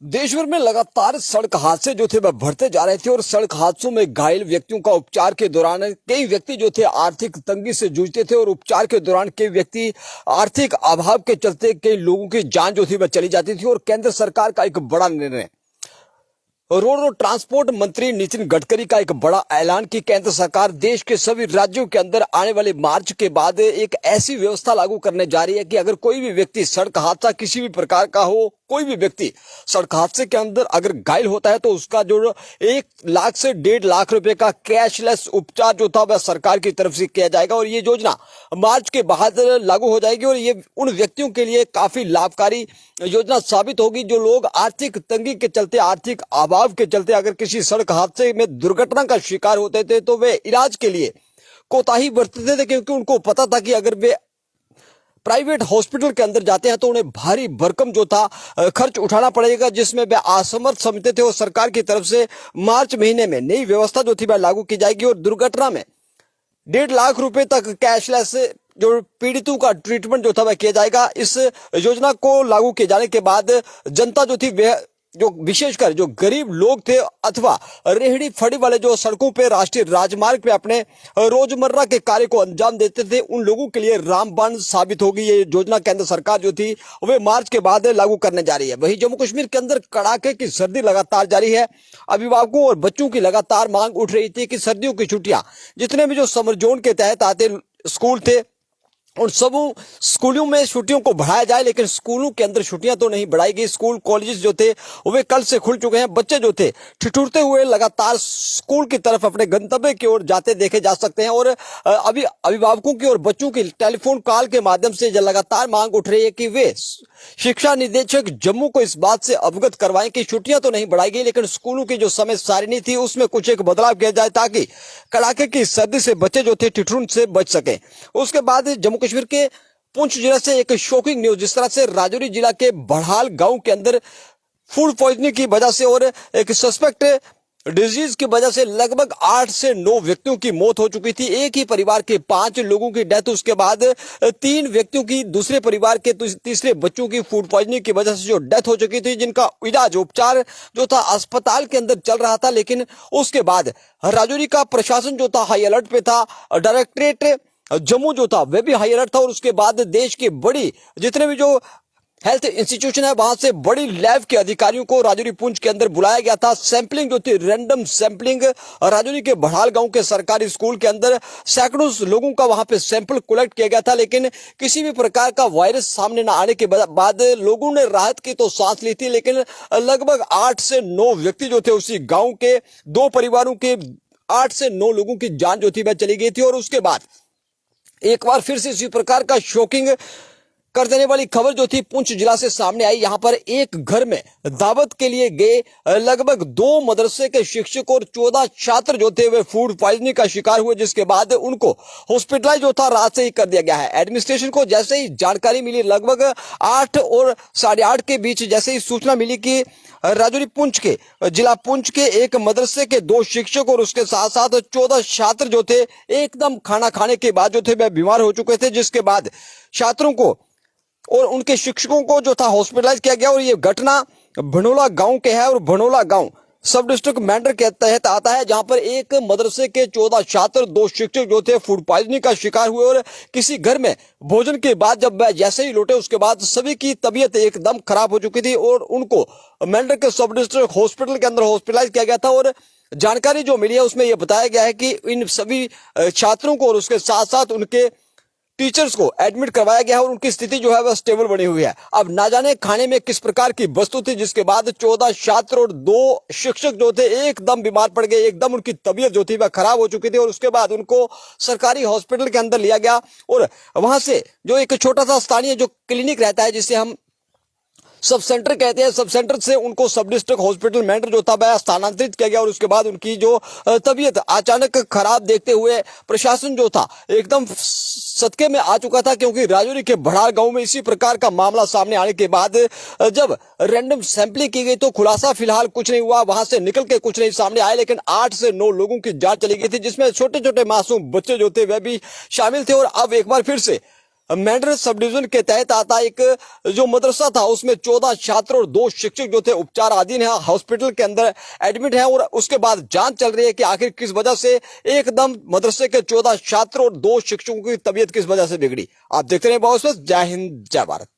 देश भर में लगातार सड़क हादसे जो थे वह बढ़ते जा रहे थे और सड़क हादसों में घायल व्यक्तियों का उपचार के दौरान कई व्यक्ति जो थे आर्थिक तंगी से जूझते थे और उपचार के दौरान कई व्यक्ति आर्थिक अभाव के चलते कई लोगों की जान जो थी वह चली जाती थी। और केंद्र सरकार का एक बड़ा निर्णय, रोड और ट्रांसपोर्ट मंत्री नितिन गडकरी का एक बड़ा ऐलान कि केंद्र सरकार देश के सभी राज्यों के अंदर आने वाले मार्च के बाद एक ऐसी व्यवस्था लागू करने जा रही है कि अगर कोई भी व्यक्ति सड़क हादसा किसी भी प्रकार का हो, कोई भी व्यक्ति सड़क हादसे के अंदर अगर घायल होता है तो उसका जो 1 लाख से 1.5 लाख रुपए का कैशलेस उपचार जो था वह सरकार की तरफ से किया जाएगा। और ये योजना मार्च के बाद लागू हो जाएगी और ये उन व्यक्तियों के लिए काफी लाभकारी योजना साबित होगी जो लोग आर्थिक तंगी के चलते, आर्थिक अभाव के चलते अगर किसी सड़क हादसे में दुर्घटना का शिकार होते थे तो वे इलाज के लिए कोताही बरतते थे, क्योंकि उनको पता था कि अगर वे प्राइवेट हॉस्पिटल के अंदर जाते हैं तो उन्हें भारी भरकम जो था खर्च उठाना पड़ेगा, जिसमें वे असमर्थ समझते थे। और सरकार की तरफ से मार्च महीने में नई व्यवस्था जो थी वह लागू की जाएगी और दुर्घटना में 1.5 लाख रुपए तक कैशलेस जो पीड़ितों का ट्रीटमेंट जो था वह किया जाएगा। इस योजना को लागू किए जाने के बाद जनता जो थी वह जो विशेषकर जो गरीब लोग थे अथवा रेहड़ी फड़ी वाले जो सड़कों पे, राष्ट्रीय राजमार्ग पे अपने रोजमर्रा के कार्य को अंजाम देते थे, उन लोगों के लिए रामबाण साबित होगी ये योजना। केंद्र सरकार जो थी वे मार्च के बाद लागू करने जा रही है। वहीं जम्मू कश्मीर के अंदर कड़ाके की सर्दी लगातार जारी है। अभिभावकों और बच्चों की लगातार मांग उठ रही थी कि सर्दियों की छुट्टियां जितने भी जो समर जोन के तहत आते स्कूल थे उन सब स्कूलों में छुट्टियों को बढ़ाया जाए, लेकिन स्कूलों के अंदर छुट्टियां तो नहीं बढ़ाई गई। स्कूल कॉलेजेस जो थे वे कल से खुल चुके हैं। बच्चे जो थे ठिठुरते हुए लगातार स्कूल की तरफ अपने गंतव्य की ओर जाते देखे जा सकते हैं। और अभी अभिभावकों की और बच्चों की टेलीफोन कॉल के माध्यम से लगातार मांग उठ रही है कि वे शिक्षा निदेशक जम्मू को इस बात से अवगत करवाएं कि छुट्टियां तो नहीं बढ़ाई गई, लेकिन स्कूलों की जो समय सारिणी थी उसमें कुछ एक बदलाव किया जाए ताकि कड़ाके की सर्दी से बच्चे जो थे ठिठुरन से बच सके। उसके बाद जम्मू कश्मीर के पुंछ जिले से एक शॉकिंग न्यूज, जिस तरह से राजौरी जिला के बढ़ाल गांव के अंदर फूड पॉइजनिंग की वजह से और एक सस्पेक्ट डिजीज की वजह से लगभग 8 से 9 व्यक्तियों की मौत हो चुकी थी। एक ही परिवार के 5 लोगों की डेथ, उसके बाद 3 व्यक्तियों की, दूसरे परिवार के तीसरे बच्चों की फूड पॉइजनिंग की वजह से जो डेथ हो चुकी थी, जिनका इलाज उपचार जो था अस्पताल के अंदर चल रहा था। लेकिन उसके बाद राजौरी का प्रशासन जो था हाई अलर्ट पे था। डायरेक्टरेट जम्मू जो था वह भी हाई अलर्ट था। और उसके बाद देश की बड़ी जितने भी जो हेल्थ इंस्टीट्यूशन है वहां से बड़ी लैब के अधिकारियों को राजौरी पुंछ के अंदर बुलाया गया था। सैंपलिंग जो थी, रैंडम सैंपलिंग, राजौरी के बढ़ाल गांव के सरकारी स्कूल के अंदर सैकड़ों लोगों का वहां पे सैंपल कलेक्ट किया गया था, लेकिन किसी भी प्रकार का वायरस सामने न आने के बाद लोगों ने राहत की तो सांस ली थी। लेकिन लगभग 8 से 9 व्यक्ति जो थे उसी गाँव के 2 परिवारों के 8 से 9 लोगों की जान जो थी वह चली गई थी। और उसके बाद एक बार फिर से इसी प्रकार का शॉकिंग कर देने वाली खबर जो थी पुंछ जिला से सामने आई। यहां पर एक घर में दावत के लिए गए लगभग 2 मदरसे के शिक्षक और 14 छात्र जो थे वे फूड पॉइजनिंग का शिकार हुए, जिसके बाद उनको हॉस्पिटलाइज जो था रात से ही कर दिया गया है। एडमिनिस्ट्रेशन को जैसे ही जानकारी मिली, लगभग 8 और 8:30 के बीच जैसे ही सूचना मिली कि राजौरी पुंछ के जिला पुंछ के एक मदरसे के 2 शिक्षक और उसके साथ साथ 14 छात्र जो थे एकदम खाना खाने के बाद जो थे वह बीमार हो चुके थे, जिसके बाद छात्रों को और उनके शिक्षकों को जो था हॉस्पिटलाइज किया गया। और ये घटना भनोला गांव के है और भनोला गांव सब डिस्ट्रिक्ट मैंडर के तहत आता है, जहां पर एक मदरसे के 14 छात्र 2 शिक्षक जो थे फूड पॉइजनिंग का शिकार हुए। और किसी घर में भोजन के बाद जब वह जैसे ही लौटे उसके बाद सभी की तबीयत एकदम खराब हो चुकी थी और उनको मैंडर के सब डिस्ट्रिक्ट हॉस्पिटल के अंदर हॉस्पिटलाइज किया गया था। और जानकारी जो मिली है उसमें यह बताया गया है कि इन सभी छात्रों को और उसके साथ साथ उनके टीचर्स को एडमिट करवाया गया है और उनकी स्थिति जो है वह स्टेबल बनी हुई है। अब ना जाने खाने में किस प्रकार की वस्तु थी, जिसके बाद 14 छात्र और 2 शिक्षक जो थे एकदम बीमार पड़ गए, एकदम उनकी तबीयत जो थी वह खराब हो चुकी थी। और उसके बाद उनको सरकारी हॉस्पिटल के अंदर लिया गया और वहां से जो एक छोटा सा स्थानीय जो क्लिनिक रहता है जिसे हम सब सेंटर कहते हैं, सब सेंटर से उनको सब डिस्ट्रिक्ट हॉस्पिटल मैंडर जो था वह स्थानांतरित किया गया। और उसके बाद उनकी जो तबीयत अचानक खराब देखते हुए प्रशासन जो था एकदम सदके में आ चुका था, क्योंकि राजौरी के बढ़ाल गांव में इसी प्रकार का मामला सामने आने के बाद जब रैंडम सैंपलिंग की गई तो खुलासा फिलहाल कुछ नहीं हुआ, वहां से निकल के कुछ नहीं सामने आए, लेकिन 8 से 9 लोगों की जान चली गई थी, जिसमें छोटे छोटे मासूम बच्चे जो थे वह भी शामिल थे। और अब एक बार फिर से मेंढर सब डिवीजन के तहत आता एक जो मदरसा था उसमें 14 छात्र और 2 शिक्षक जो थे उपचाराधीन है, हॉस्पिटल के अंदर एडमिट है और उसके बाद जांच चल रही है कि आखिर किस वजह से एकदम मदरसे के 14 छात्र और 2 शिक्षकों की तबीयत किस वजह से बिगड़ी। आप देखते रहे बहुत। जय हिंद, जय भारत।